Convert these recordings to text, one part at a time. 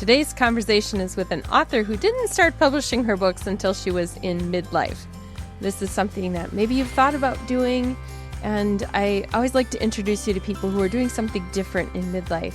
Today's conversation is with an author who didn't start publishing her books until she was in midlife. This is something that maybe you've thought about doing, and I always like to introduce you to people who are doing something different in midlife.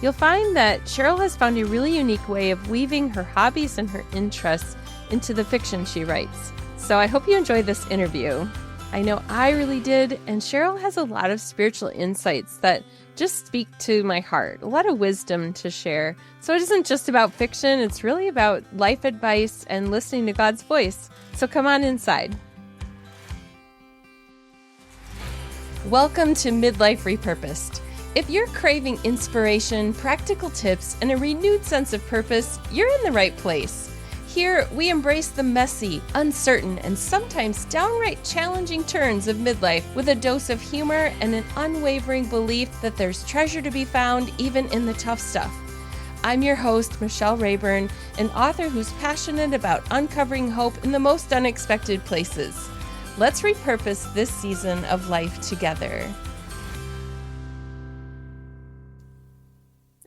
You'll find that Cheryl has found a really unique way of weaving her hobbies and her interests into the fiction she writes. So I hope you enjoyed this interview. I know I really did, and Cheryl has a lot of spiritual insights that just speak to my heart, a lot of wisdom to share. So it isn't just about fiction, it's really about life advice and listening to God's voice. So come on inside. Welcome to Midlife Repurposed. If you're craving inspiration, practical tips, and a renewed sense of purpose, you're in the right place. Here, we embrace the messy, uncertain, and sometimes downright challenging turns of midlife with a dose of humor and an unwavering belief that there's treasure to be found even in the tough stuff. I'm your host, Michelle Rayburn, an author who's passionate about uncovering hope in the most unexpected places. Let's repurpose this season of life together.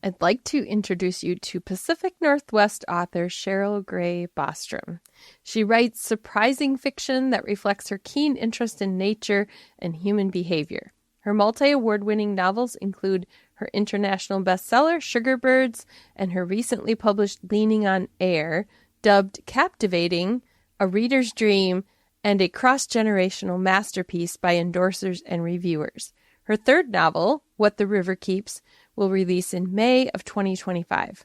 I'd like to introduce you to Pacific Northwest author Cheryl Grey Bostrom. She writes surprising fiction that reflects her keen interest in nature and human behavior. Her multi-award-winning novels include her international bestseller, Sugarbirds, and her recently published Leaning on Air, dubbed captivating, a reader's dream, and a cross-generational masterpiece by endorsers and reviewers. Her third novel, What the River Keeps, will release in May of 2025.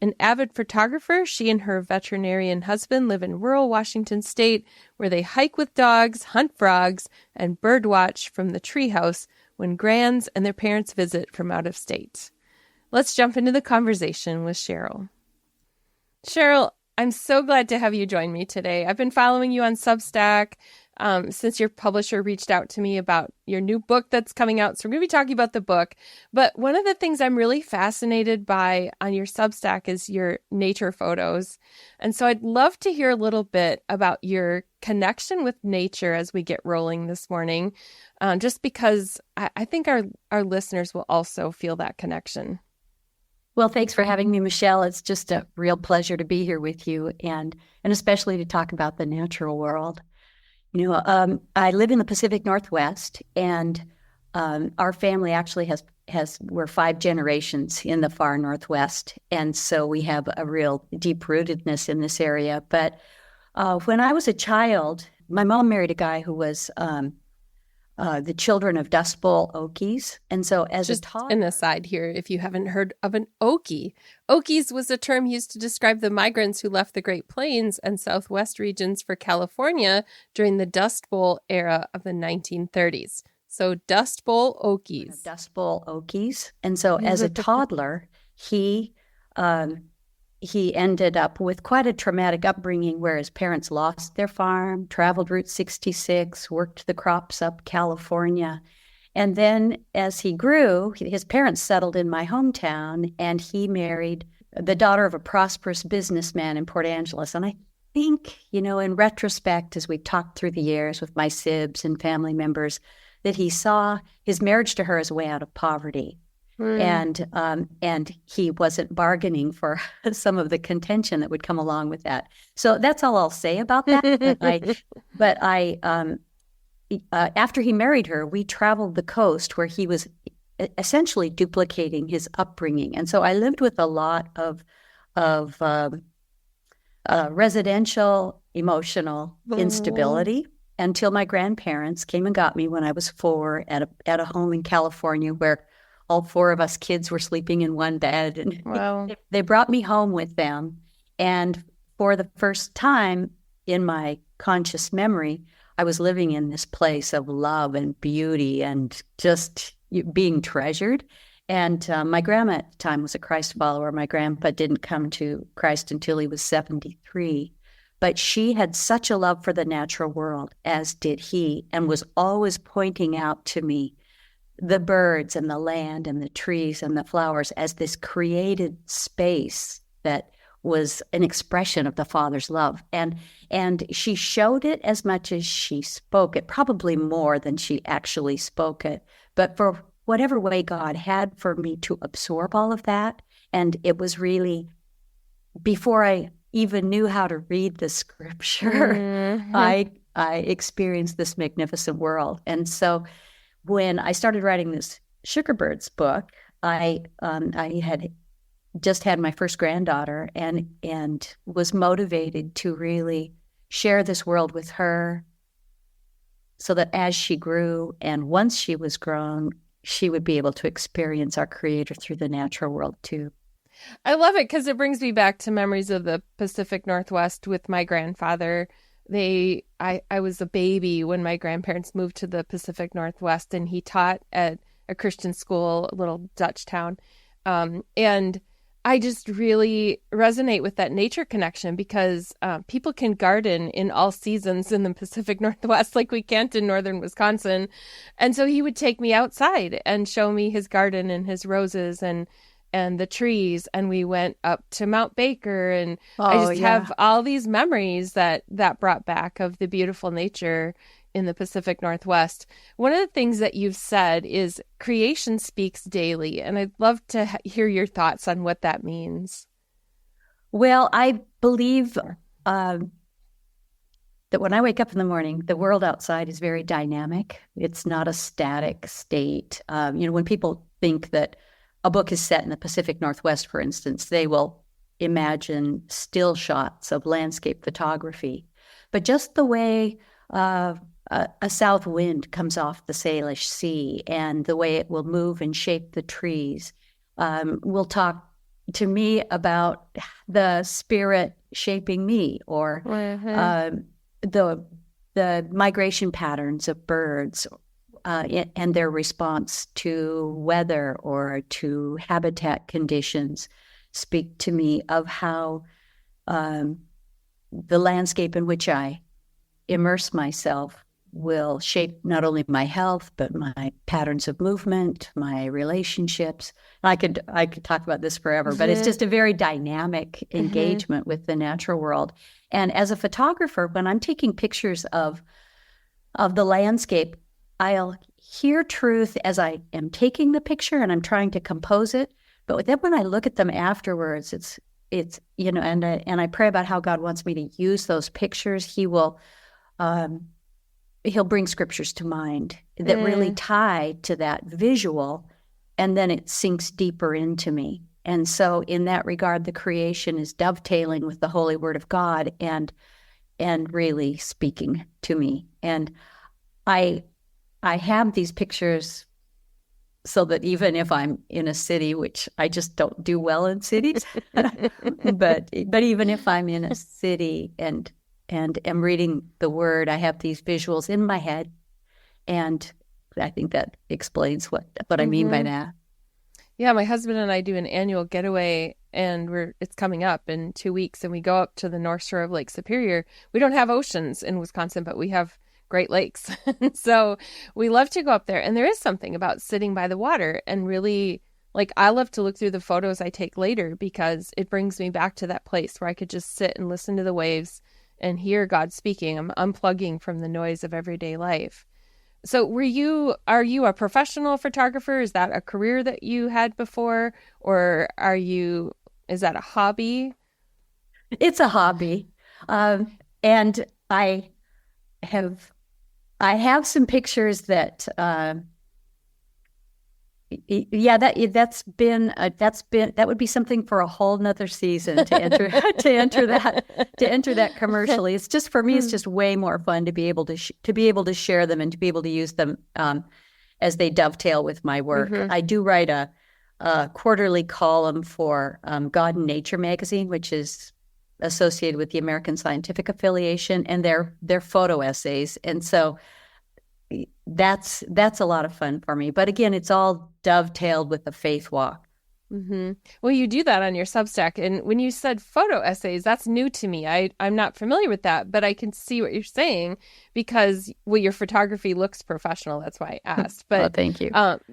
An avid photographer, she and her veterinarian husband live in rural Washington state, where they hike with dogs, hunt frogs, and birdwatch from the treehouse when grands and their parents visit from out of state. Let's jump into the conversation with Cheryl. Cheryl, I'm so glad to have you join me today. I've been following you on Substack since your publisher reached out to me about your new book that's coming out. So we're going to be talking about the book. But one of the things I'm really fascinated by on your Substack is your nature photos. And so I'd love to hear a little bit about your connection with nature as we get rolling this morning, just because I think our listeners will also feel that connection. Well, thanks for having me, Michelle. It's just a real pleasure to be here with you and especially to talk about the natural world. You know, I live in the Pacific Northwest, and our family actually we're 5 generations in the far Northwest, and so we have a real deep-rootedness in this area. But when I was a child, my mom married a guy who was the children of Dust Bowl Okies. And so as just a toddler... an aside here, if you haven't heard of an Okie, Okies was a term used to describe the migrants who left the Great Plains and Southwest regions for California during the Dust Bowl era of the 1930s. So Dust Bowl Okies. Dust Bowl Okies. And so as a toddler, he ended up with quite a traumatic upbringing where his parents lost their farm, traveled Route 66, worked the crops up California. And then as he grew, his parents settled in my hometown, and he married the daughter of a prosperous businessman in Port Angeles. And I think, you know, in retrospect, as we talked through the years with my sibs and family members, that he saw his marriage to her as a way out of poverty. And he wasn't bargaining for some of the contention that would come along with that. So that's all I'll say about that. But after he married her, we traveled the coast where he was essentially duplicating his upbringing. And so I lived with a lot of residential emotional instability until my grandparents came and got me when I was 4 at a home in California where all 4 of us kids were sleeping in one bed. And wow. They brought me home with them. And for the first time in my conscious memory, I was living in this place of love and beauty and just being treasured. And my grandma at the time was a Christ follower. My grandpa didn't come to Christ until he was 73. But she had such a love for the natural world, as did he, and was always pointing out to me the birds and the land and the trees and the flowers as this created space that was an expression of the Father's love. And she showed it as much as she spoke it, probably more than she actually spoke it. But for whatever way God had for me to absorb all of that, and it was really before I even knew how to read the scripture, Mm-hmm. I experienced this magnificent world. And so when I started writing this Sugarbirds book, I had just had my first granddaughter and was motivated to really share this world with her so that as she grew and once she was grown, she would be able to experience our Creator through the natural world too. I love it because it brings me back to memories of the Pacific Northwest with my grandfather. I was a baby when my grandparents moved to the Pacific Northwest, and he taught at a Christian school, a little Dutch town. And I just really resonate with that nature connection because people can garden in all seasons in the Pacific Northwest like we can't in northern Wisconsin. And so he would take me outside and show me his garden and his roses and the trees, and we went up to Mount Baker, and I Oh, just yeah. have all these memories that brought back of the beautiful nature in the Pacific Northwest. One of the things that you've said is creation speaks daily, and I'd love to hear your thoughts on what that means. Well, I believe that when I wake up in the morning, the world outside is very dynamic. It's not a static state. When people think that a book is set in the Pacific Northwest, for instance, they will imagine still shots of landscape photography. But just the way a south wind comes off the Salish Sea and the way it will move and shape the trees, will talk to me about the spirit shaping me, or Mm-hmm. the migration patterns of birds and their response to weather or to habitat conditions speak to me of how the landscape in which I immerse myself will shape not only my health but my patterns of movement, my relationships. I could talk about this forever, but it's just a very dynamic Mm-hmm. engagement with the natural world. And as a photographer, when I'm taking pictures of the landscape, I'll hear truth as I am taking the picture and I'm trying to compose it. But then when I look at them afterwards, it's and I pray about how God wants me to use those pictures. Um, he'll bring scriptures to mind that really Mm. tie to that visual, and then it sinks deeper into me. And so in that regard, the creation is dovetailing with the holy word of God and really speaking to me. And I I have these pictures so that even if I'm in a city, which I just don't do well in cities, but even if I'm in a city and am reading the word, I have these visuals in my head, and I think that explains what I mean by Mm-hmm. that. Yeah, my husband and I do an annual getaway, and it's coming up in 2 weeks, and we go up to the North Shore of Lake Superior. We don't have oceans in Wisconsin, but we have Great Lakes. So we love to go up there. And there is something about sitting by the water and really, like, I love to look through the photos I take later because it brings me back to that place where I could just sit and listen to the waves and hear God speaking. I'm unplugging from the noise of everyday life. So are you a professional photographer? Is that a career that you had before? Or is that a hobby? It's a hobby, and have I have some pictures that yeah, that would be something for a whole nother season to enter to enter that commercially. It's just, for me, it's just way more fun to be able to be able to share them and to be able to use them as they dovetail with my work. Mm-hmm. I do write a quarterly column for God and Nature magazine, which is associated with the American Scientific Affiliation, and they're photo essays, and so that's a lot of fun for me. But again, it's all dovetailed with the faith walk. Mm-hmm. Well, you do that on your Substack. And when you said photo essays, that's new to me. I'm not familiar with that, but I can see what you're saying because, well, your photography looks professional. That's why I asked. Oh, thank you.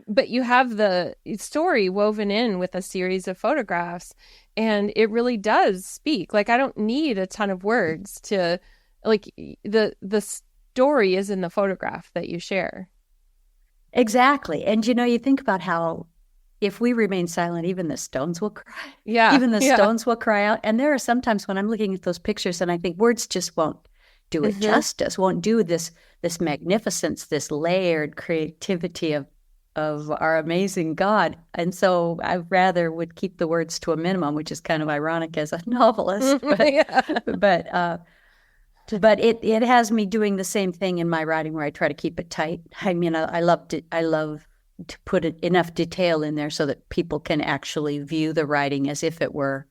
But you have the story woven in with a series of photographs, and it really does speak. Like, I don't need a ton of words to, like, the story is in the photograph that you share. Exactly. And you think about how if we remain silent, even the stones will cry. Yeah. Even the stones will cry out. And there are sometimes when I'm looking at those pictures and I think words just won't do it justice, won't do this magnificence, this layered creativity of our amazing God. And so I rather would keep the words to a minimum, which is kind of ironic as a novelist. But it has me doing the same thing in my writing where I try to keep it tight. I mean, I love to put enough detail in there so that people can actually view the writing as if it were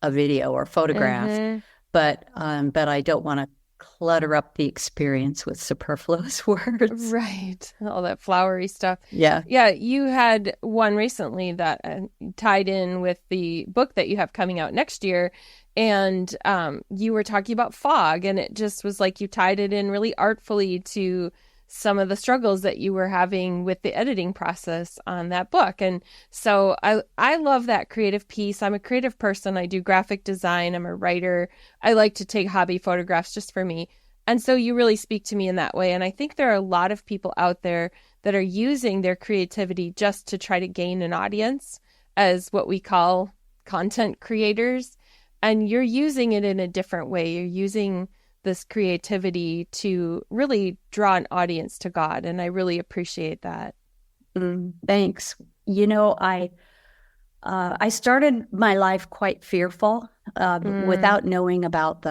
a video or photograph. But I don't want to clutter up the experience with superfluous words. Right. All that flowery stuff. Yeah. Yeah. You had one recently that tied in with the book that you have coming out next year. And you were talking about fog, and it just was like you tied it in really artfully to some of the struggles that you were having with the editing process on that book. And so I love that creative piece. I'm a creative person. I do graphic design. I'm a writer. I like to take hobby photographs just for me. And so you really speak to me in that way. And I think there are a lot of people out there that are using their creativity just to try to gain an audience as what we call content creators. And you're using it in a different way. You're using this creativity to really draw an audience to God. And I really appreciate that. Thanks. You know, I started my life quite fearful without knowing about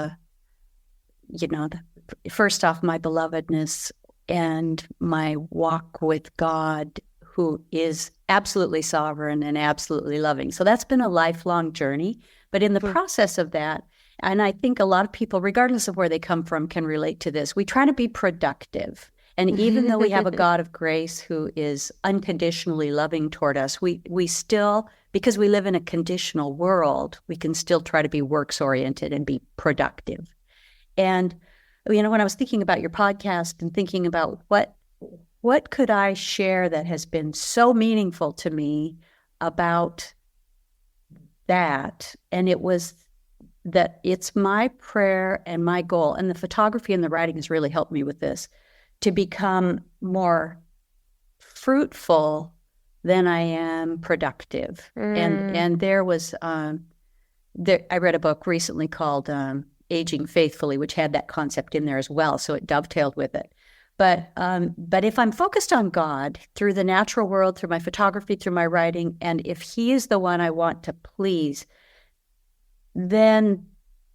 first off, my belovedness and my walk with God, who is absolutely sovereign and absolutely loving. So that's been a lifelong journey. But in the process of that, and I think a lot of people, regardless of where they come from, can relate to this. We try to be productive. And even though we have a God of grace who is unconditionally loving toward us, we still, because we live in a conditional world, we can still try to be works-oriented and be productive. And, when I was thinking about your podcast and thinking about what could I share that has been so meaningful to me about that, and it was that it's my prayer and my goal, and the photography and the writing has really helped me with this, to become more fruitful than I am productive. And there was, I read a book recently called Aging Faithfully, which had that concept in there as well, so it dovetailed with it. But if I'm focused on God through the natural world, through my photography, through my writing, and if He is the one I want to please, then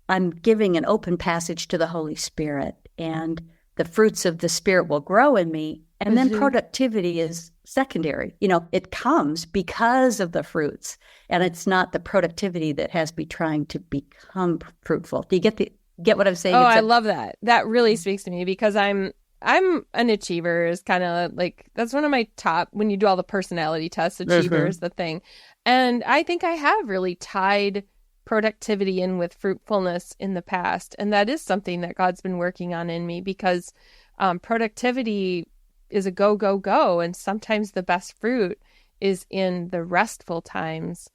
I'm giving an open passage to the Holy Spirit, and the fruits of the Spirit will grow in me. And then productivity is secondary. It comes because of the fruits, and it's not the productivity that has me trying to become fruitful. Do you get what I'm saying? Oh, I love that. That really speaks to me because I'm an achiever. Is kind of like, that's one of my top, when you do all the personality tests, achiever is the thing. And I think I have really tied productivity in with fruitfulness in the past. And that is something that God's been working on in me, because productivity is a go, go, go. And sometimes the best fruit is in the restful times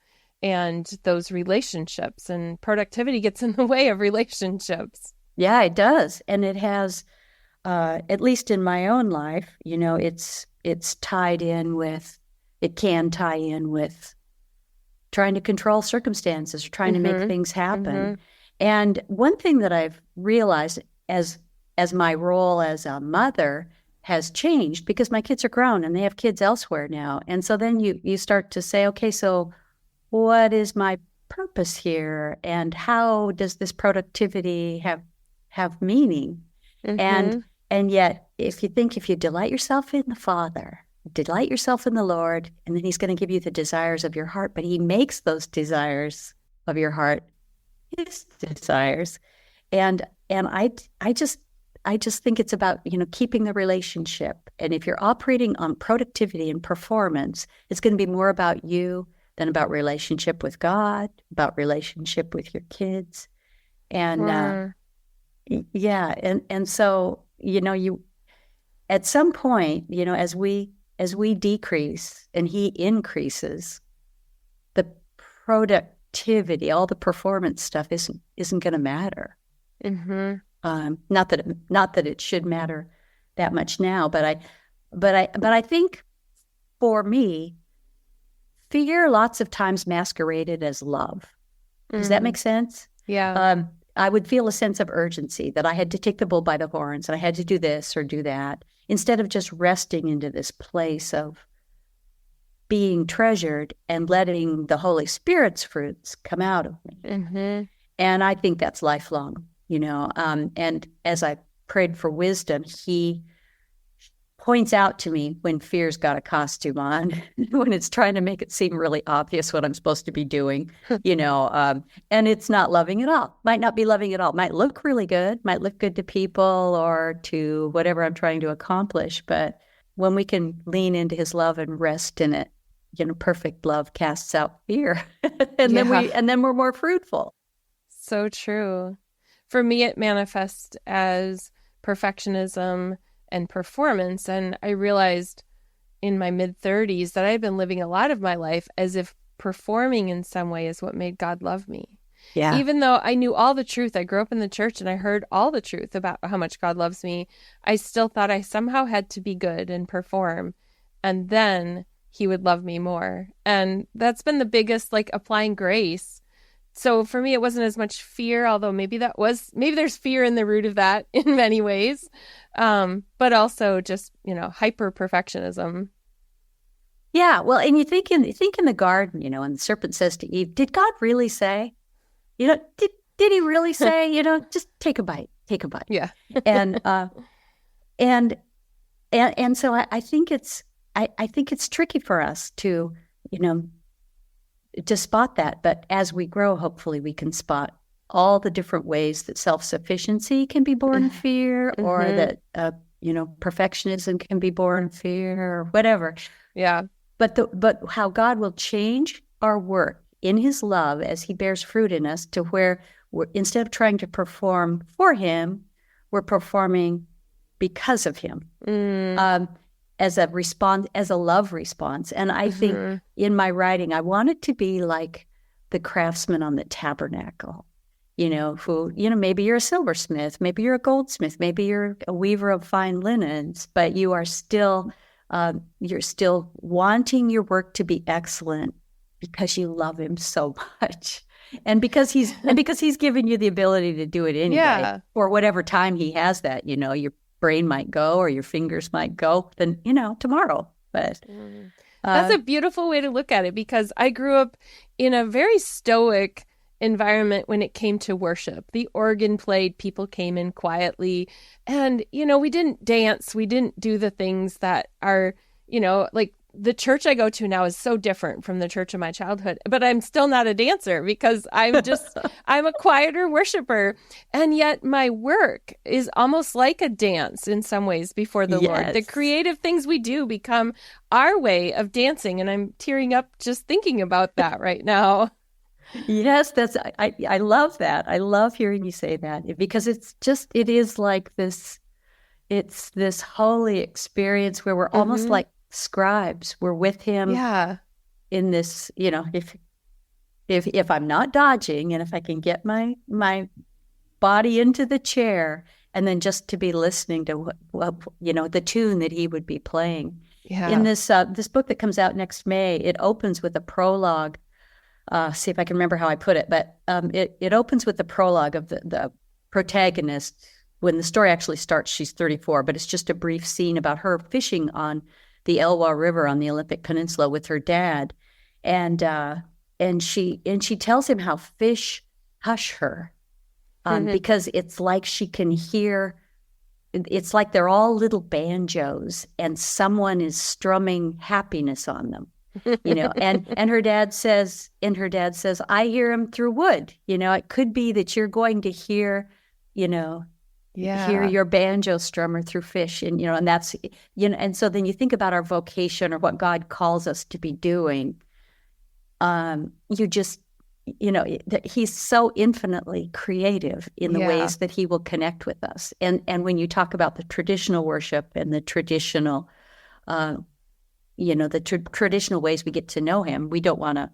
and those relationships, and productivity gets in the way of relationships. Yeah, it does. And it has, at least in my own life, it's tied in with, it can tie in with trying to control circumstances, or trying to make things happen. And one thing that I've realized as my role as a mother has changed, because my kids are grown and they have kids elsewhere now. And so then you start to say, okay, so what is my purpose here? And how does this productivity have meaning? And yet, if you delight yourself in the Father, delight yourself in the Lord, and then He's going to give you the desires of your heart, but He makes those desires of your heart His desires. And I just think it's about, keeping the relationship. And if you're operating on productivity and performance, it's going to be more about you than about relationship with God, about relationship with your kids. And and so, you at some point, as we decrease and He increases, the productivity, all the performance stuff isn't going to matter. Not that it should matter that much now, but I think for me, fear lots of times masqueraded as love. Does that make sense? Yeah. I would feel a sense of urgency that I had to take the bull by the horns and I had to do this or do that, instead of just resting into this place of being treasured and letting the Holy Spirit's fruits come out of me. Mm-hmm. And I think that's lifelong, and as I prayed for wisdom, he points out to me when fear's got a costume on, when it's trying to make it seem really obvious what I'm supposed to be doing, and it's not loving at all. Might not be loving at all. Might look really good, might look good to people or to whatever I'm trying to accomplish. But when we can lean into his love and rest in it, perfect love casts out fear. and then we're more fruitful. So true. For me, it manifests as perfectionism and performance. And I realized in my mid-30s that I've been living a lot of my life as if performing in some way is what made God love me. Yeah. Even though I knew all the truth, I grew up in the church and I heard all the truth about how much God loves me, I still thought I somehow had to be good and perform, and then he would love me more. And that's been the biggest, applying grace. So for me, it wasn't as much fear, although maybe there's fear in the root of that in many ways. But also just, hyper perfectionism. Yeah. Well, and you think in the garden, and the serpent says to Eve, did God really say, did he really say, just take a bite. Yeah. and so I think it's tricky for us to spot that. But as we grow, hopefully we can spot all the different ways that self-sufficiency can be born of fear, or that, perfectionism can be born of fear, or whatever. Yeah. But how God will change our work in his love as he bears fruit in us, to where instead of trying to perform for him, we're performing because of him. As a love response. And I think in my writing, I want it to be like the craftsman on the tabernacle, who, maybe you're a silversmith, maybe you're a goldsmith, maybe you're a weaver of fine linens, but you are still, you're still wanting your work to be excellent because you love him so much. And because he's given you the ability to do it anyway, for whatever time he has that, your brain might go or your fingers might go, then, tomorrow. But that's a beautiful way to look at it, because I grew up in a very stoic environment when it came to worship. The organ played, people came in quietly, and, we didn't dance. We didn't do the things that are, the church I go to now is so different from the church of my childhood, but I'm still not a dancer because I'm a quieter worshiper. And yet my work is almost like a dance in some ways before the Lord. The creative things we do become our way of dancing. And I'm tearing up just thinking about that right now. Yes, I love that. I love hearing you say that, because it is like this, it's this holy experience where we're almost like scribes. We're with him in this, if I'm not dodging, and if I can get my body into the chair, and then just to be listening to the tune that he would be playing. In this book that comes out next May, it opens with a prologue. See if I can remember how I put it, but it opens with the prologue of the protagonist. When the story actually starts, she's 34, but it's just a brief scene about her fishing on the Elwha River on the Olympic Peninsula with her dad, and she tells him how fish hush her, because it's like she can hear. It's like they're all little banjos, and someone is strumming happiness on them, And her dad says, I hear him through wood. It could be that you're going to hear, hear your banjo strummer through fish, and that's and so then you think about our vocation or what God calls us to be doing. You just he's so infinitely creative in the ways that he will connect with us. And when you talk about the traditional worship and the traditional traditional ways we get to know him, we don't want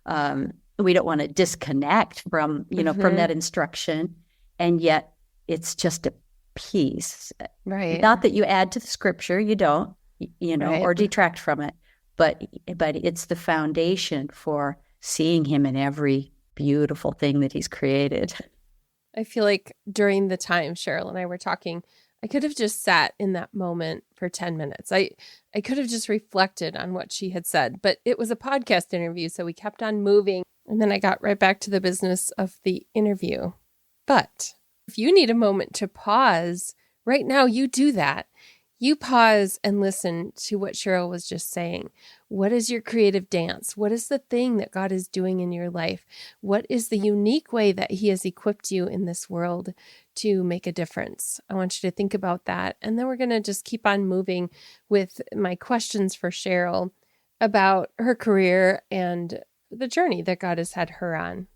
to disconnect from from that instruction, and yet it's just a piece, right? Not that you add to the scripture, you don't, or detract from it, but it's the foundation for seeing him in every beautiful thing that he's created. I feel like during the time Cheryl and I were talking, I could have just sat in that moment for 10 minutes. I could have just reflected on what she had said, but it was a podcast interview, so we kept on moving. And then I got right back to the business of the interview. But if you need a moment to pause, right now you do that. You pause and listen to what Cheryl was just saying. What is your creative dance? What is the thing that God is doing in your life? What is the unique way that he has equipped you in this world to make a difference? I want you to think about that. And then we're going to just keep on moving with my questions for Cheryl about her career and the journey that God has had her on.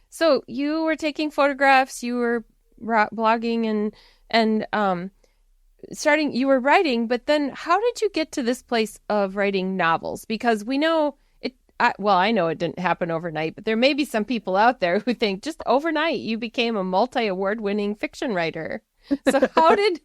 So you were taking photographs, you were blogging and starting, you were writing, but then how did you get to this place of writing novels? Because we know it, I know it didn't happen overnight, but there may be some people out there who think just overnight you became a multi-award winning fiction writer. So how did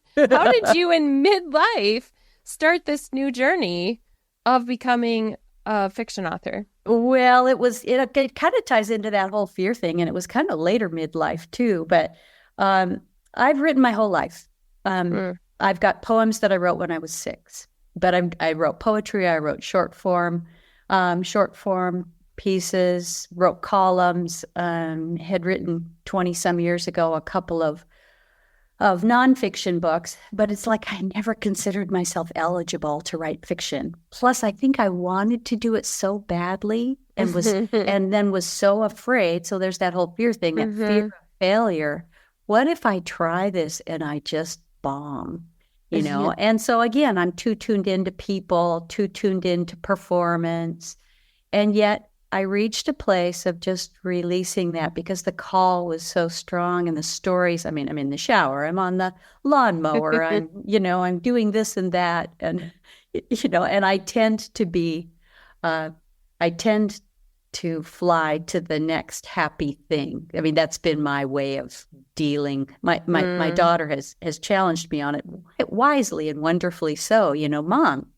you in midlife start this new journey of becoming a fiction author? Well, it kind of ties into that whole fear thing, and it was kind of later midlife too. But I've written my whole life. I've got poems that I wrote when I was 6, but I wrote poetry. I wrote short form pieces, wrote columns, had written 20 some years ago a couple of nonfiction books, but it's like I never considered myself eligible to write fiction. Plus, I think I wanted to do it so badly and then was so afraid. So there's that whole fear thing, that fear of failure. What if I try this and I just bomb, And so again, I'm too tuned into people, too tuned into performance. And yet I reached a place of just releasing that because the call was so strong and the stories. I mean, I'm in the shower, I'm on the lawnmower, I'm doing this and that. And, and I tend to fly to the next happy thing. I mean, that's been my way of dealing. My daughter has challenged me on it wisely and wonderfully so. Mom,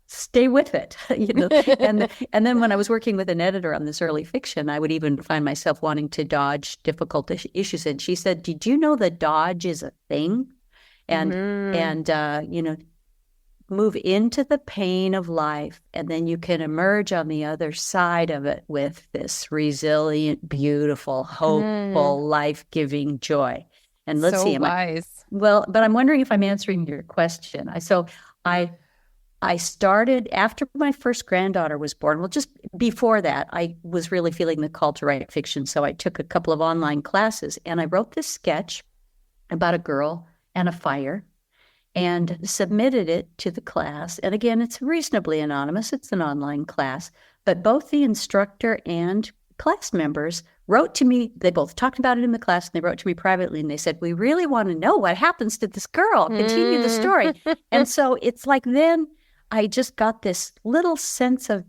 stay with it. And then when I was working with an editor on this early fiction, I would even find myself wanting to dodge difficult issues. And she said, "Did you know that dodge is a thing?" And move into the pain of life, and then you can emerge on the other side of it with this resilient, beautiful, hopeful, life-giving joy. And let's so see, wise. But I'm wondering if I'm answering your question. I started after my first granddaughter was born. Well, just before that, I was really feeling the call to write fiction. So I took a couple of online classes, and I wrote this sketch about a girl and a fire, and submitted it to the class. And again, it's reasonably anonymous. It's an online class. But both the instructor and class members wrote to me. They both talked about it in the class, and they wrote to me privately, and they said, "We really want to know what happens to this girl. Continue the story." And so it's like then I just got this little sense of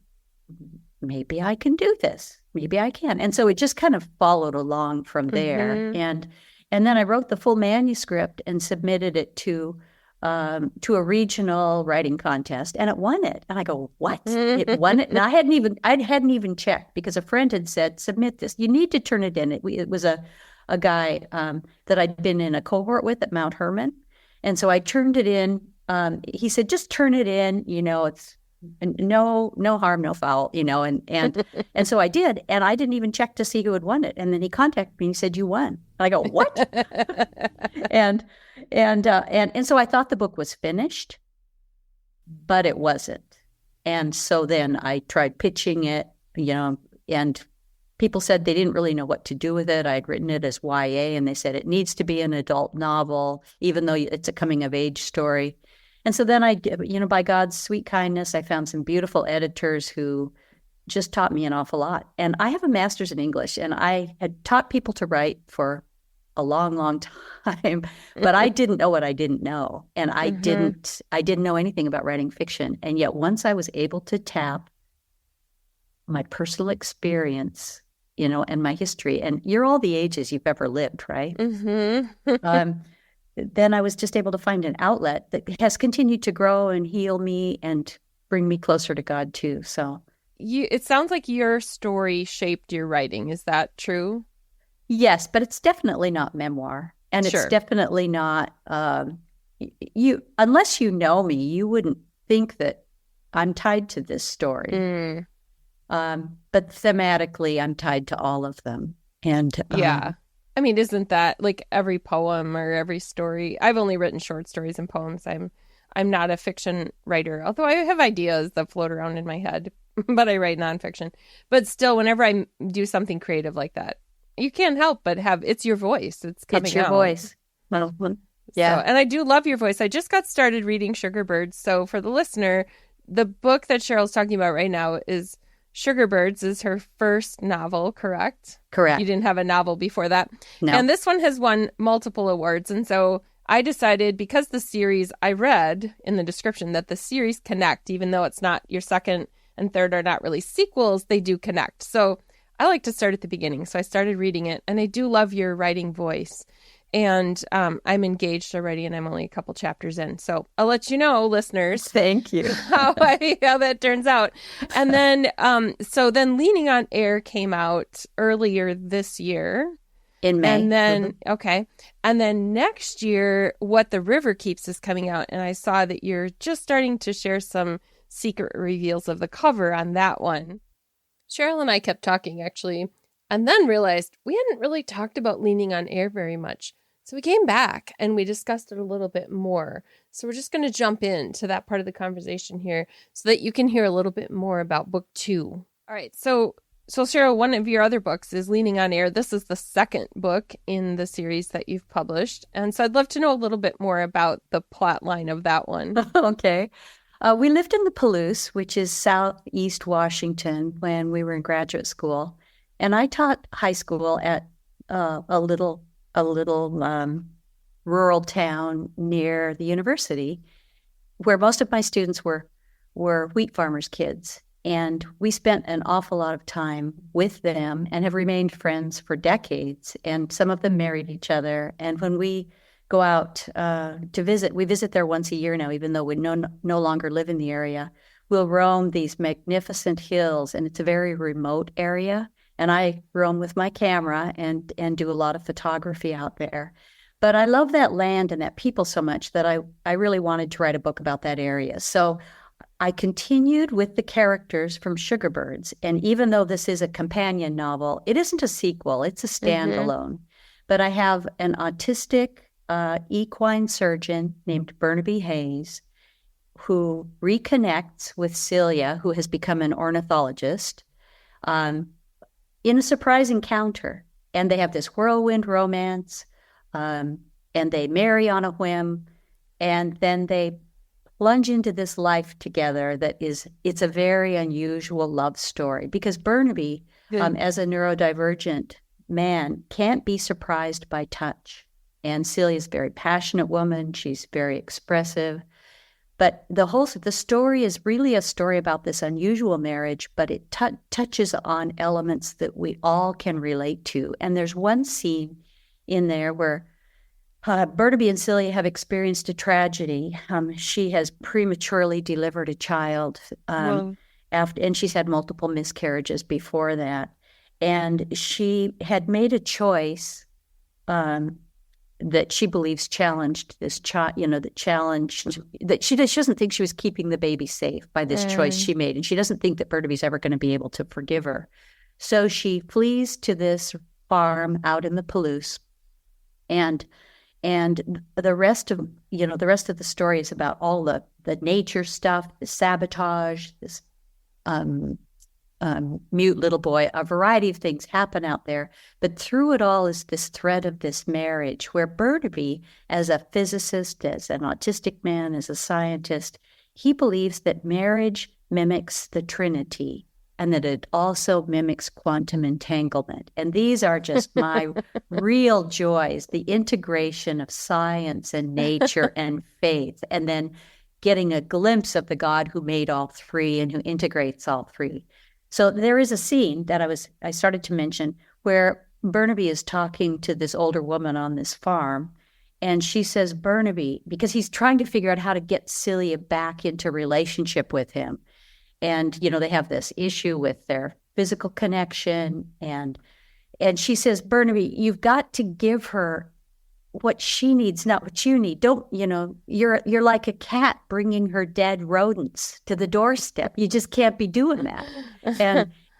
maybe I can do this. Maybe I can. And so it just kind of followed along from there. And then I wrote the full manuscript and submitted it to a regional writing contest, and it won it. And I go, "What? It won it?" And I hadn't even checked because a friend had said, "Submit this. You need to turn it in." It was a guy that I'd been in a cohort with at Mount Hermon, and so I turned it in. He said, "Just turn it in. It's no harm, no foul. And so I did, and I didn't even check to see who had won it. And then he contacted me and he said, "You won." And I go, "What?" and so I thought the book was finished, but it wasn't. And so then I tried pitching it, and people said they didn't really know what to do with it. I had written it as YA, and they said it needs to be an adult novel, even though it's a coming of age story. And so then by God's sweet kindness, I found some beautiful editors who just taught me an awful lot. And I have a master's in English, and I had taught people to write for a long, long time, but I didn't know what I didn't know. And I didn't know anything about writing fiction. And yet once I was able to tap my personal experience, and my history, and you're all the ages you've ever lived, right? Then I was just able to find an outlet that has continued to grow and heal me and bring me closer to God too. So It sounds like your story shaped your writing. Is that true? yes, but it's definitely not memoir, and it's Sure. definitely not you. Unless you know me, you wouldn't think that I'm tied to this story. Mm, But thematically, I'm tied to all of them, and yeah. I mean, isn't that like every poem or every story? I've only written short stories and poems. I'm not a fiction writer, although I have ideas that float around in my head, but I write nonfiction. But still, whenever I do something creative like that, you can't help but have it's your voice. It's it's coming your out. voice. Well, So, yeah, and I do love your voice. I just got started reading Sugar Birds. So, for the listener, the book that Cheryl's talking about right now is Sugar Birds is her first novel, correct? You correct. didn't have a novel before that. No, And this one has won multiple awards. And so I decided because the series I read in the description that the series connect, even though it's not your second and third are not really sequels, they do connect. So I like to start at the beginning. So I started reading it and I do love your writing voice. And I'm engaged already, and I'm only a couple chapters in. So I'll let you know, listeners, thank you. how that turns out. And then, so then, Leaning on Air came out earlier this year, In May. and then okay, and then next year, What the River Keeps is coming out, and I saw that you're just starting to share some secret reveals of the cover on that one. Cheryl and I kept talking actually, and then realized we hadn't really talked about Leaning on Air very much. So we came back and we discussed it a little bit more. So we're just going to jump into that part of the conversation here so that you can hear a little bit more about book 2. All right. So Cheryl, one of your other books is Leaning on Air. This is the second book in the series that you've published. And so I'd love to know a little bit more about the plot line of that one. Okay. We lived in the Palouse, which is southeast Washington, when we were in graduate school, and I taught high school at a little rural town near the university, where most of my students were wheat farmers' kids, and we spent an awful lot of time with them and have remained friends for decades. And some of them married each other. And when we go out to visit, we visit there once a year now, even though we no longer live in the area. We'll roam these magnificent hills, and it's a very remote area. And I roam with my camera and do a lot of photography out there. But I love that land and that people so much that I really wanted to write a book about that area. So I continued with the characters from Sugar Birds. And even though this is a companion novel, it isn't a sequel, it's a standalone. But I have an autistic equine surgeon named Burnaby Hayes who reconnects with Celia, who has become an ornithologist, in a surprise encounter. And they have this whirlwind romance, and they marry on a whim, and then they plunge into this life together it's a very unusual love story because Burnaby, as a neurodivergent man, can't be surprised by touch. And Celia's a very passionate woman. She's very expressive. But the story is really a story about this unusual marriage, but it touches on elements that we all can relate to. And there's one scene in there where Burnaby and Celia have experienced a tragedy. She has prematurely delivered a child, and she's had multiple miscarriages before that. And she had made a choice that she believes challenged this child, that she doesn't think she was keeping the baby safe by this choice she made. And she doesn't think that Burnaby's ever going to be able to forgive her. So she flees to this farm out in the Palouse, and the rest of the story is about all the nature stuff, the sabotage, this mute little boy. A variety of things happen out there, but through it all is this thread of this marriage where Burnaby, as a physicist, as an autistic man, as a scientist, he believes that marriage mimics the Trinity and that it also mimics quantum entanglement. And these are just my real joys, the integration of science and nature and faith, and then getting a glimpse of the God who made all three and who integrates all three. So there is a scene that I started to mention where Burnaby is talking to this older woman on this farm, And she says, Burnaby, because he's trying to figure out how to get Celia back into relationship with him. And, they have this issue with their physical connection. And she says, Burnaby, you've got to give her what she needs, not what you need. Don't, you're like a cat bringing her dead rodents to the doorstep. You just can't be doing that.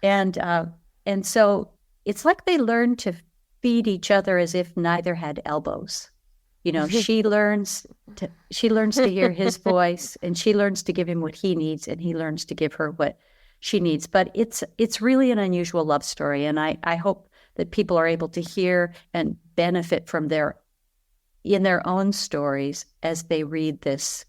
And so it's like they learn to feed each other as if neither had elbows. She learns to hear his voice, and she learns to give him what he needs, and he learns to give her what she needs. But it's really an unusual love story, and I hope that people are able to hear and benefit from in their own stories as they read this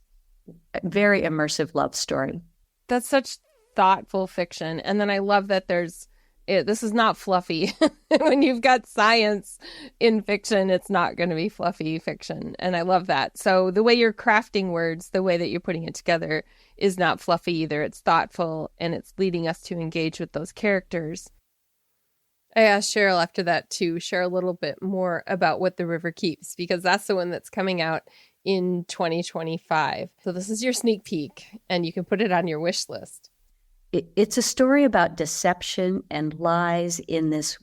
very immersive love story. That's such thoughtful fiction. And then I love that this is not fluffy. When you've got science in fiction, it's not going to be fluffy fiction. And I love that. So the way you're crafting words, the way that you're putting it together is not fluffy either. It's thoughtful, and it's leading us to engage with those characters. I asked Cheryl after that to share a little bit more about What the River Keeps, because that's the one that's coming out in 2025. So this is your sneak peek, and you can put it on your wish list. It's a story about deception and lies in the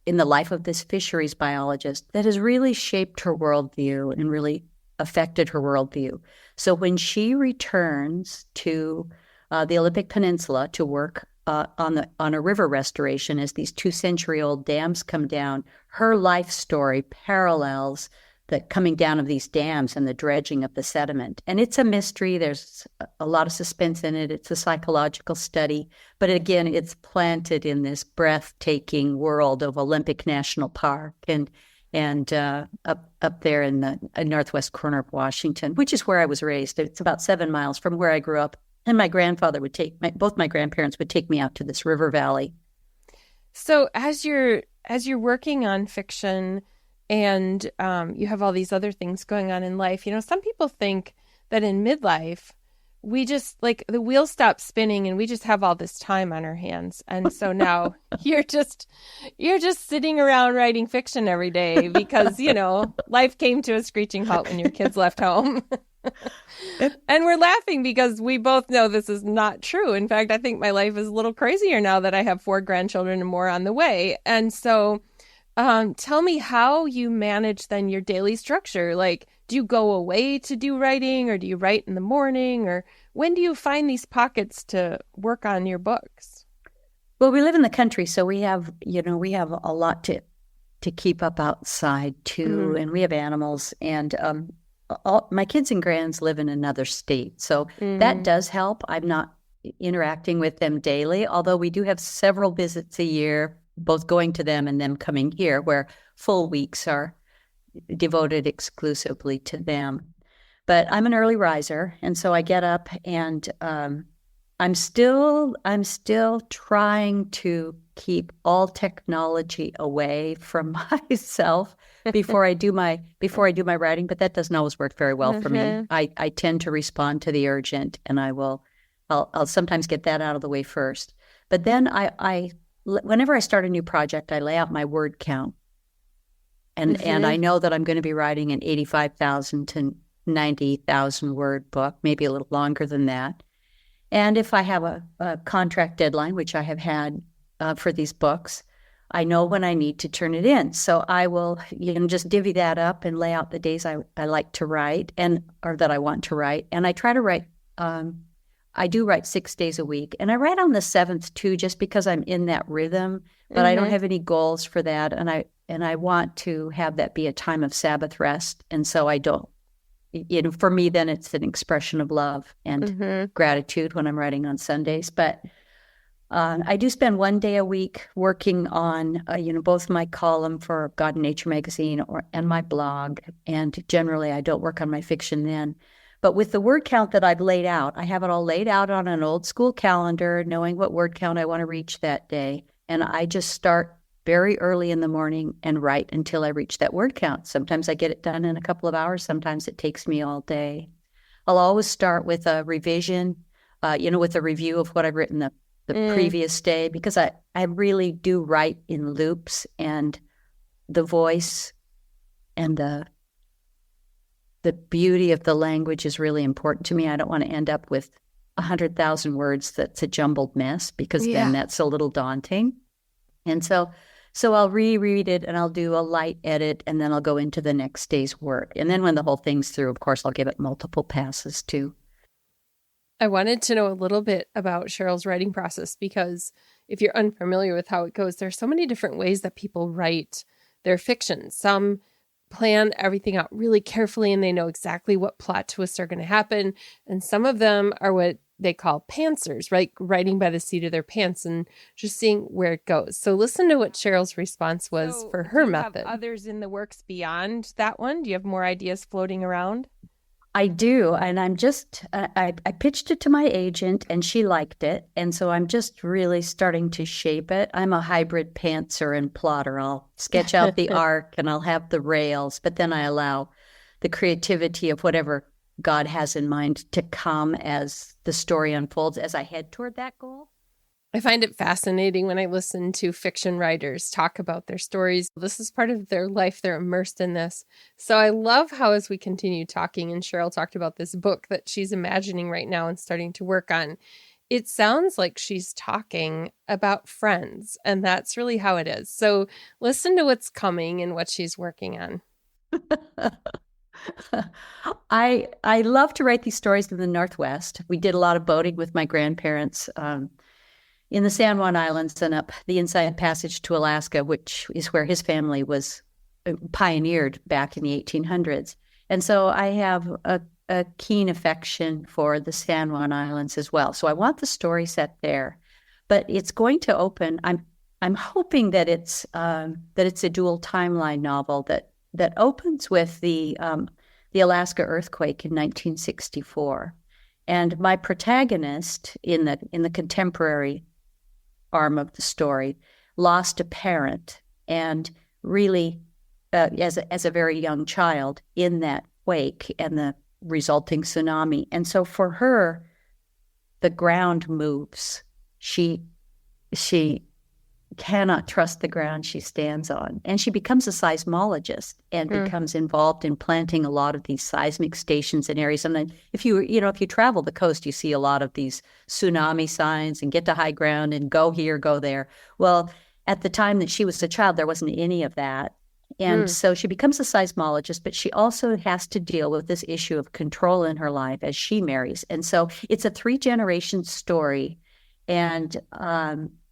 life of this fisheries biologist that has really shaped her worldview and really affected her worldview. So when she returns to the Olympic Peninsula to work on a river restoration as these 2-century-old dams come down, her life story parallels the coming down of these dams and the dredging of the sediment. And it's a mystery. There's a lot of suspense in it. It's a psychological study. But again, it's planted in this breathtaking world of Olympic National Park and up there in the northwest corner of Washington, which is where I was raised. It's about 7 miles from where I grew up. And my grandfather both my grandparents would take me out to this river valley. So as you're working on fiction, and you have all these other things going on in life, some people think that in midlife, we just, like, the wheels stop spinning and we just have all this time on our hands. And so now you're just sitting around writing fiction every day because, life came to a screeching halt when your kids left home. And we're laughing because we both know this is not true. In fact, I think my life is a little crazier now that I have 4 grandchildren and more on the way. And so tell me how you manage then your daily structure. Like, do you go away to do writing, or do you write in the morning, or when do you find these pockets to work on your books? Well, we live in the country, so we have a lot to keep up outside too, and we have animals, and my kids and grands live in another state, so that does help. I'm not interacting with them daily, although we do have several visits a year, both going to them and them coming here, where full weeks are devoted exclusively to them. But I'm an early riser, and so I get up, and I'm still trying to keep all technology away from myself before I do my writing. But that doesn't always work very well for me. I tend to respond to the urgent, and I'll sometimes get that out of the way first. But then whenever I start a new project, I lay out my word count. And I know that I'm going to be writing an 85,000 to 90,000 word book, maybe a little longer than that. And if I have a contract deadline, which I have had for these books, I know when I need to turn it in. So I will just divvy that up and lay out the days I like to write or that I want to write. And I try to write I do write 6 days a week, and I write on the 7th too, just because I'm in that rhythm, but I don't have any goals for that. And I want to have that be a time of Sabbath rest. And so I don't, for me, then it's an expression of love and gratitude when I'm writing on Sundays. But I do spend 1 day a week working on, both my column for God and Nature magazine and my blog. And generally I don't work on my fiction then. But with the word count that I've laid out, I have it all laid out on an old school calendar, knowing what word count I want to reach that day. And I just start very early in the morning and write until I reach that word count. Sometimes I get it done in a couple of hours. Sometimes it takes me all day. I'll always start with a revision, with a review of what I've written the previous day, because I really do write in loops, and the voice and the the beauty of the language is really important to me. I don't want to end up with 100,000 words that's a jumbled mess, because then that's a little daunting. And so I'll reread it and I'll do a light edit, and then I'll go into the next day's work. And then when the whole thing's through, of course, I'll give it multiple passes too. I wanted to know a little bit about Cheryl's writing process, because if you're unfamiliar with how it goes, there's so many different ways that people write their fiction. Some plan everything out really carefully and they know exactly what plot twists are going to happen. And some of them are what they call pantsers, right? Writing by the seat of their pants and just seeing where it goes. So listen to what Cheryl's response was for her method. Have others in the works beyond that one? Do you have more ideas floating around? I do. And I'm just, I pitched it to my agent and she liked it. And so I'm just really starting to shape it. I'm a hybrid pantser and plotter. I'll sketch out the arc and I'll have the rails, but then I allow the creativity of whatever God has in mind to come as the story unfolds as I head toward that goal. I find it fascinating when I listen to fiction writers talk about their stories. This is part of their life. They're immersed in this. So I love how, as we continue talking, and Cheryl talked about this book that she's imagining right now and starting to work on, it sounds like she's talking about friends, and that's really how it is. So listen to what's coming and what she's working on. I love to write these stories in the Northwest. We did a lot of boating with my grandparents in the San Juan Islands and up the Inside Passage to Alaska, which is where his family was pioneered back in the 1800s. And so I have a keen affection for the San Juan Islands as well. So I want the story set there, but it's going to open. I'm hoping that it's a dual timeline novel that opens with the Alaska earthquake in 1964, and my protagonist in the contemporary arm of the story lost a parent, and really as a very young child in that quake and the resulting tsunami. And so for her, the ground moves. She cannot trust the ground she stands on. And she becomes a seismologist and becomes involved in planting a lot of these seismic stations in areas. And then if you travel the coast, you see a lot of these tsunami signs and get to high ground and go here, go there. Well, at the time that she was a child, there wasn't any of that. And so she becomes a seismologist, but she also has to deal with this issue of control in her life as she marries. And so it's a 3-generation story. And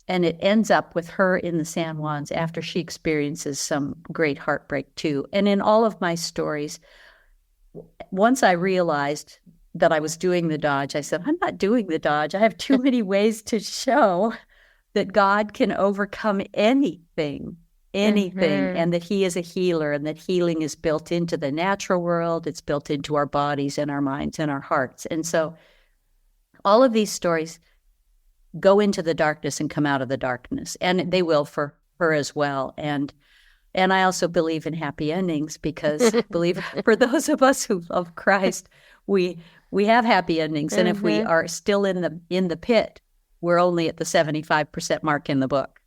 it ends up with her in the San Juans after she experiences some great heartbreak too. And in all of my stories, once I realized that I was doing the dodge, I said, I'm not doing the dodge. I have too many ways to show that God can overcome anything, and that he is a healer, and that healing is built into the natural world. It's built into our bodies and our minds and our hearts. And so all of these stories go into the darkness and come out of the darkness, and they will for her as well. And I also believe in happy endings, because believe for those of us who love Christ, we have happy endings. And if we are still in the pit, we're only at the 75% mark in the book.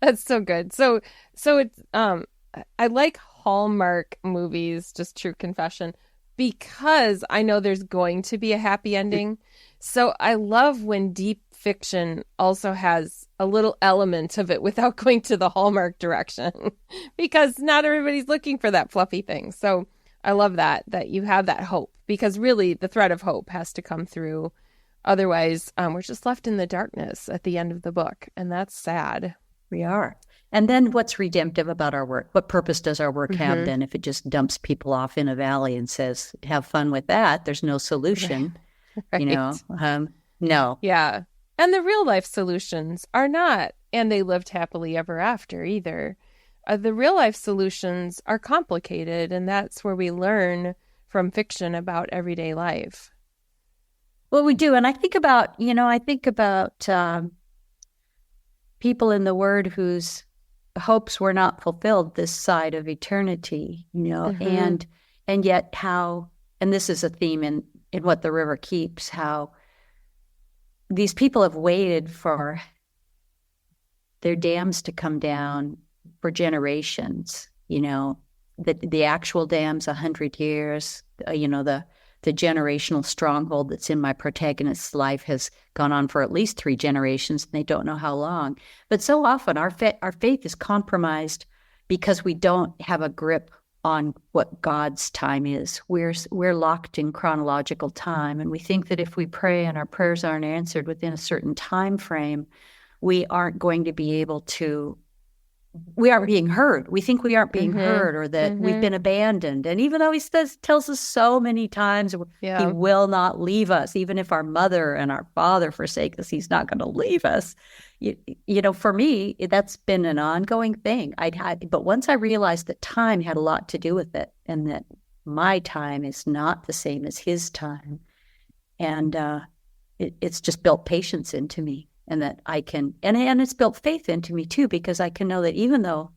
That's so good. So it's I like Hallmark movies, just true confession, because I know there's going to be a happy ending. So I love when deep fiction also has a little element of it without going to the Hallmark direction, because not everybody's looking for that fluffy thing. So I love that you have that hope, because really the thread of hope has to come through. Otherwise, we're just left in the darkness at the end of the book, and that's sad. We are. And then what's redemptive about our work? What purpose does our work have then if it just dumps people off in a valley and says, have fun with that? There's no solution. Right. No. Yeah. And the real life solutions are not, and they lived happily ever after either. The real life solutions are complicated, and that's where we learn from fiction about everyday life. Well, we do. And I think about people in the Word whose hopes were not fulfilled this side of eternity, and yet how, and this is a theme in What the River Keeps, how these people have waited for their dams to come down for generations, the actual dam's 100 years. The generational stronghold that's in my protagonist's life has gone on for at least 3 generations, and they don't know how long. But so often our faith is compromised because we don't have a grip on what God's time is. We're locked in chronological time, and we think that if we pray and our prayers aren't answered within a certain time frame, we aren't going to be able to. We aren't being heard. We think we aren't being heard, or that we've been abandoned. And even though he tells us so many times he will not leave us, even if our mother and our father forsake us, he's not going to leave us. For me, that's been an ongoing thing. But once I realized that time had a lot to do with it, and that my time is not the same as his time, and it's just built patience into me. And that I can, and it's built faith into me too, because I can know that even though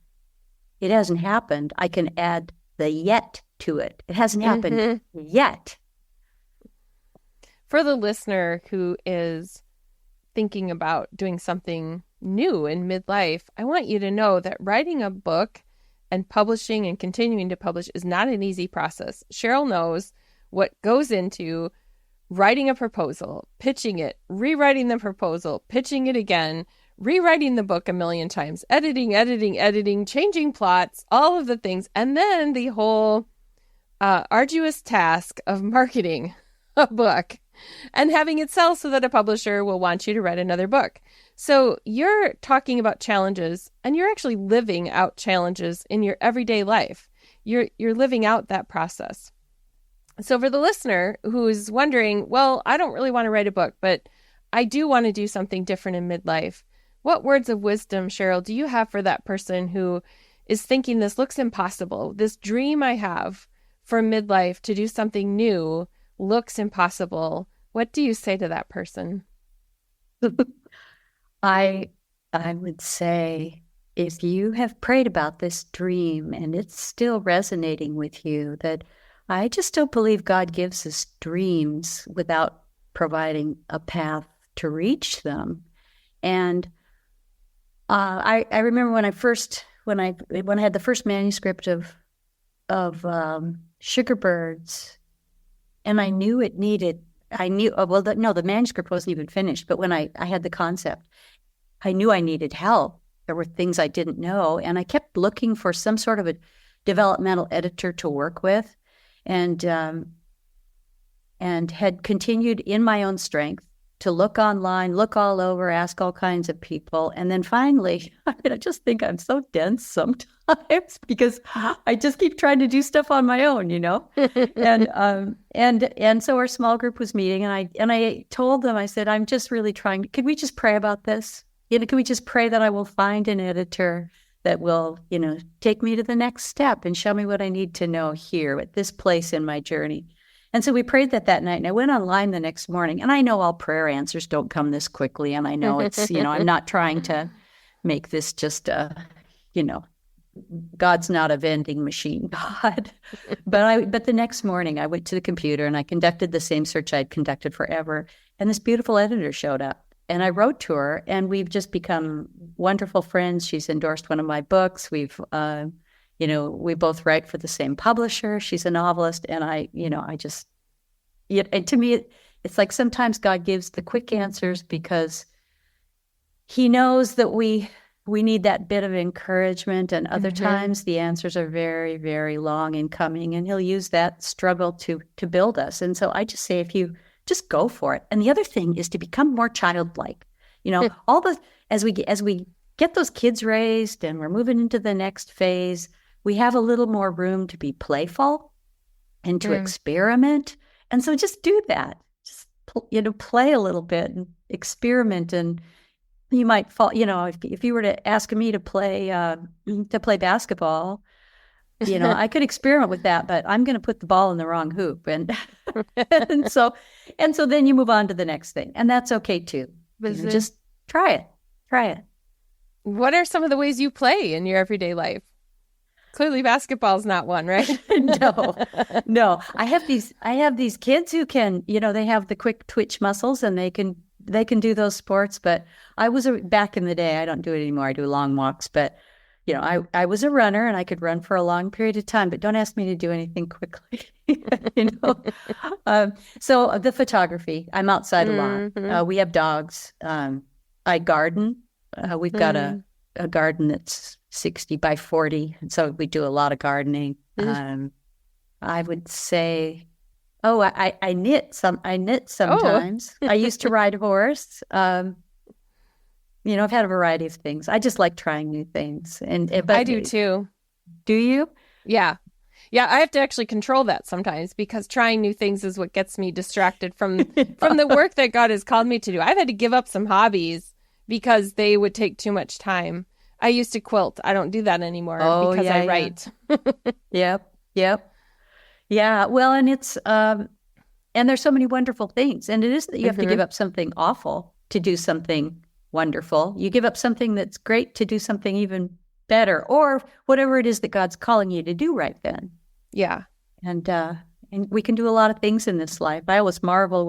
it hasn't happened, I can add the yet to it. It hasn't happened yet. For the listener who is thinking about doing something new in midlife, I want you to know that writing a book and publishing and continuing to publish is not an easy process. Cheryl knows what goes into writing a proposal, pitching it, rewriting the proposal, pitching it again, rewriting the book a million times, editing, changing plots, all of the things, and then the whole arduous task of marketing a book and having it sell so that a publisher will want you to write another book. So you're talking about challenges, and you're actually living out challenges in your everyday life. You're living out that process. So for the listener who's wondering, well, I don't really want to write a book, but I do want to do something different in midlife. What words of wisdom, Cheryl, do you have for that person who is thinking this looks impossible? This dream I have for midlife to do something new looks impossible. What do you say to that person? I would say, if you have prayed about this dream and it's still resonating with you, that I just don't believe God gives us dreams without providing a path to reach them. And I remember when I had the first manuscript of Sugar Birds, and I knew the manuscript wasn't even finished, but when I had the concept, I knew I needed help. There were things I didn't know, and I kept looking for some sort of a developmental editor to work with. And had continued in my own strength to look online, look all over, ask all kinds of people. And then finally, I just think I'm so dense sometimes because I just keep trying to do stuff on my own, And so our small group was meeting, and I told them, I said, I'm just really trying. Could we just pray about this? Can we just pray that I will find an editor that will, take me to the next step and show me what I need to know here at this place in my journey. And so we prayed that night, and I went online the next morning, and I know all prayer answers don't come this quickly, and I know it's, I'm not trying to make this just God's not a vending machine, God. But the next morning I went to the computer and I conducted the same search I'd conducted forever, and this beautiful editor showed up. And I wrote to her, and we've just become wonderful friends. She's endorsed one of my books. We both write for the same publisher. She's a novelist, and and to me, it's like sometimes God gives the quick answers because he knows that we need that bit of encouragement, and other times the answers are very, very long in coming, and he'll use that struggle to build us. And so I just say, if you just go for it. And the other thing is to become more childlike. As we get those kids raised and we're moving into the next phase, we have a little more room to be playful and to experiment. And so just do that. Just play a little bit and experiment. And you might fall. If you were to ask me to play basketball, I could experiment with that, but I'm going to put the ball in the wrong hoop. And so then you move on to the next thing. And that's okay too. Just try it. What are some of the ways you play in your everyday life? Clearly basketball is not one, right? No. I have these kids who can, they have the quick twitch muscles, and they can do those sports. But I was back in the day, I don't do it anymore. I do long walks, but I was a runner and I could run for a long period of time, but don't ask me to do anything quickly. you know. So the photography, I'm outside a lot. Mm-hmm. We have dogs. I garden. We've got a garden that's 60 by 40. And so we do a lot of gardening. I would say, I knit sometimes. I used to ride a horse. I've had a variety of things. I just like trying new things. But I do too. Do you? Yeah. Yeah, I have to actually control that sometimes because trying new things is what gets me distracted from the work that God has called me to do. I've had to give up some hobbies because they would take too much time. I used to quilt. I don't do that anymore because I write. Yep. Yeah. Well, and it's and there's so many wonderful things. And it is that you have to give up something awful to do something wonderful. You give up something that's great to do something even better, or whatever it is that God's calling you to do right then. Yeah. And we can do a lot of things in this life. I always marvel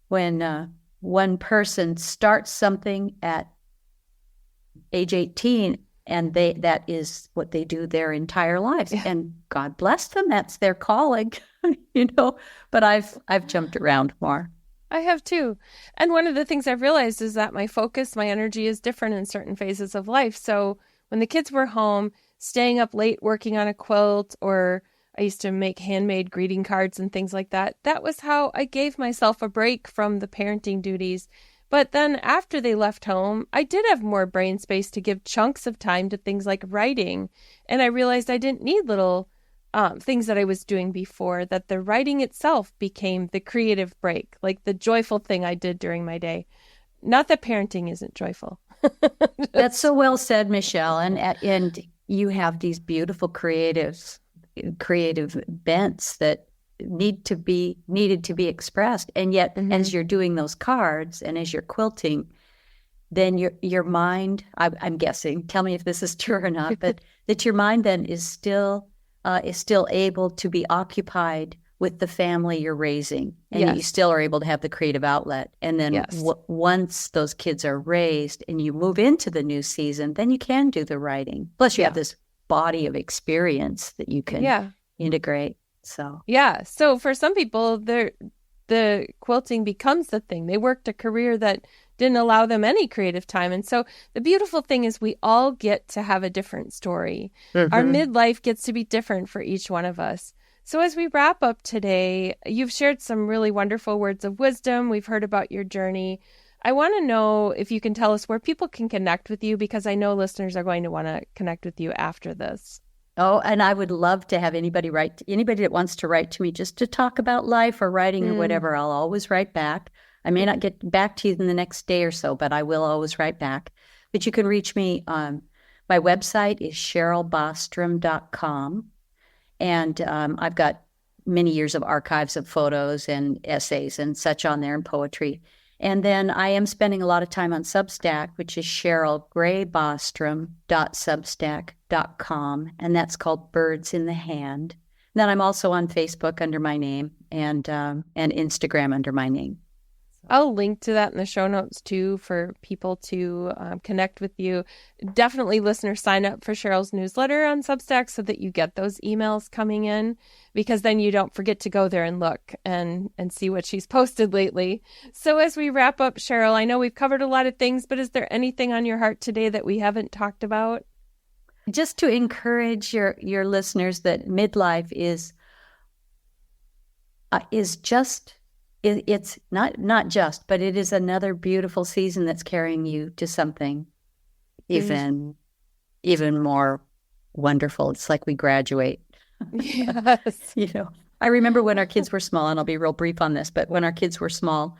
when one person starts something at age 18 and that is what they do their entire lives. Yeah. And God bless them. That's their calling, but I've jumped around more. I have too. And one of the things I've realized is that my focus, my energy is different in certain phases of life. So when the kids were home, staying up late working on a quilt, or I used to make handmade greeting cards and things like that, that was how I gave myself a break from the parenting duties. But then after they left home, I did have more brain space to give chunks of time to things like writing. And I realized I didn't need little things that I was doing before, that the writing itself became the creative break, like the joyful thing I did during my day. Not that parenting isn't joyful. That's so well said, Michelle. And you have these beautiful creative bents that needed to be expressed. And yet, as you're doing those cards and as you're quilting, then your mind, I'm guessing, tell me if this is true or not, but that your mind then is still able to be occupied with the family you're raising, and you still are able to have the creative outlet. And then once those kids are raised and you move into the new season, then you can do the writing. Plus you have this body of experience that you can integrate. So for some people, the quilting becomes the thing. They worked a career that didn't allow them any creative time. And so the beautiful thing is we all get to have a different story. Our midlife gets to be different for each one of us. So as we wrap up today, you've shared some really wonderful words of wisdom. We've heard about your journey. I want to know if you can tell us where people can connect with you, because I know listeners are going to want to connect with you after this. Oh, and I would love to have anybody that wants to write to me just to talk about life or writing or whatever. I'll always write back. I may not get back to you in the next day or so, but I will always write back. But you can reach me on my website is CherylBostrom.com. And I've got many years of archives of photos and essays and such on there, and poetry. And then I am spending a lot of time on Substack, which is CherylGrayBostrom.substack.com. And that's called Birds in the Hand. And then I'm also on Facebook under my name and Instagram under my name. I'll link to that in the show notes too for people to connect with you. Definitely listeners sign up for Cheryl's newsletter on Substack so that you get those emails coming in, because then you don't forget to go there and look and see what she's posted lately. So as we wrap up, Cheryl, I know we've covered a lot of things, but is there anything on your heart today that we haven't talked about? Just to encourage your listeners that midlife is just... It's not just, but it is another beautiful season that's carrying you to something even more wonderful. It's like we graduate. Yes. I remember when our kids were small, and I'll be real brief on this, but when our kids were small,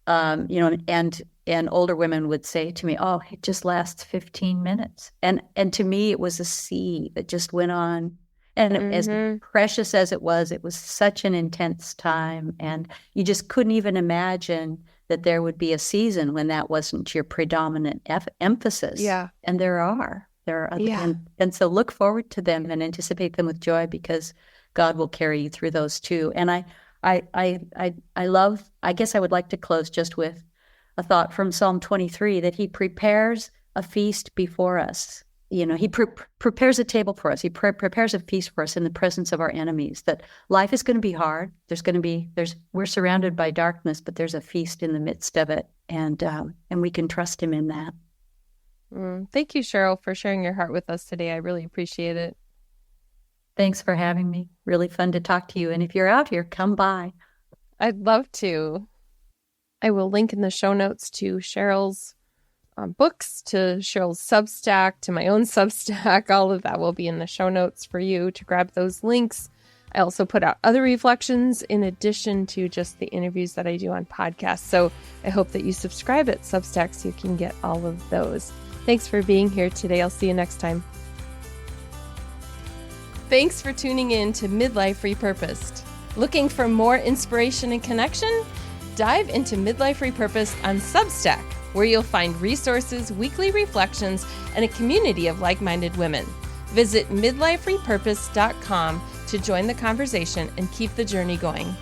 and older women would say to me, "Oh, it just lasts 15 minutes." And to me, it was a sea that just went on. And as precious as it was such an intense time. And you just couldn't even imagine that there would be a season when that wasn't your predominant emphasis. Yeah. And there are. And so look forward to them and anticipate them with joy, because God will carry you through those too. And I guess I would like to close just with a thought from Psalm 23, that he prepares a feast before us he prepares a table for us. He prepares a feast for us in the presence of our enemies. That life is going to be hard. We're surrounded by darkness, but there's a feast in the midst of it, and we can trust him in that. Thank you, Cheryl, for sharing your heart with us today. I really appreciate it. Thanks for having me. Really fun to talk to you. And if you're out here, come by. I'd love to. I will link in the show notes to Cheryl's books, to Cheryl's Substack, to my own Substack. All of that will be in the show notes for you to grab those links. I also put out other reflections in addition to just the interviews that I do on podcasts. So I hope that you subscribe at Substack so you can get all of those. Thanks for being here today. I'll see you next time. Thanks for tuning in to Midlife Repurposed. Looking for more inspiration and connection? Dive into Midlife Repurposed on Substack, where you'll find resources, weekly reflections, and a community of like-minded women. Visit midliferepurposed.com to join the conversation and keep the journey going.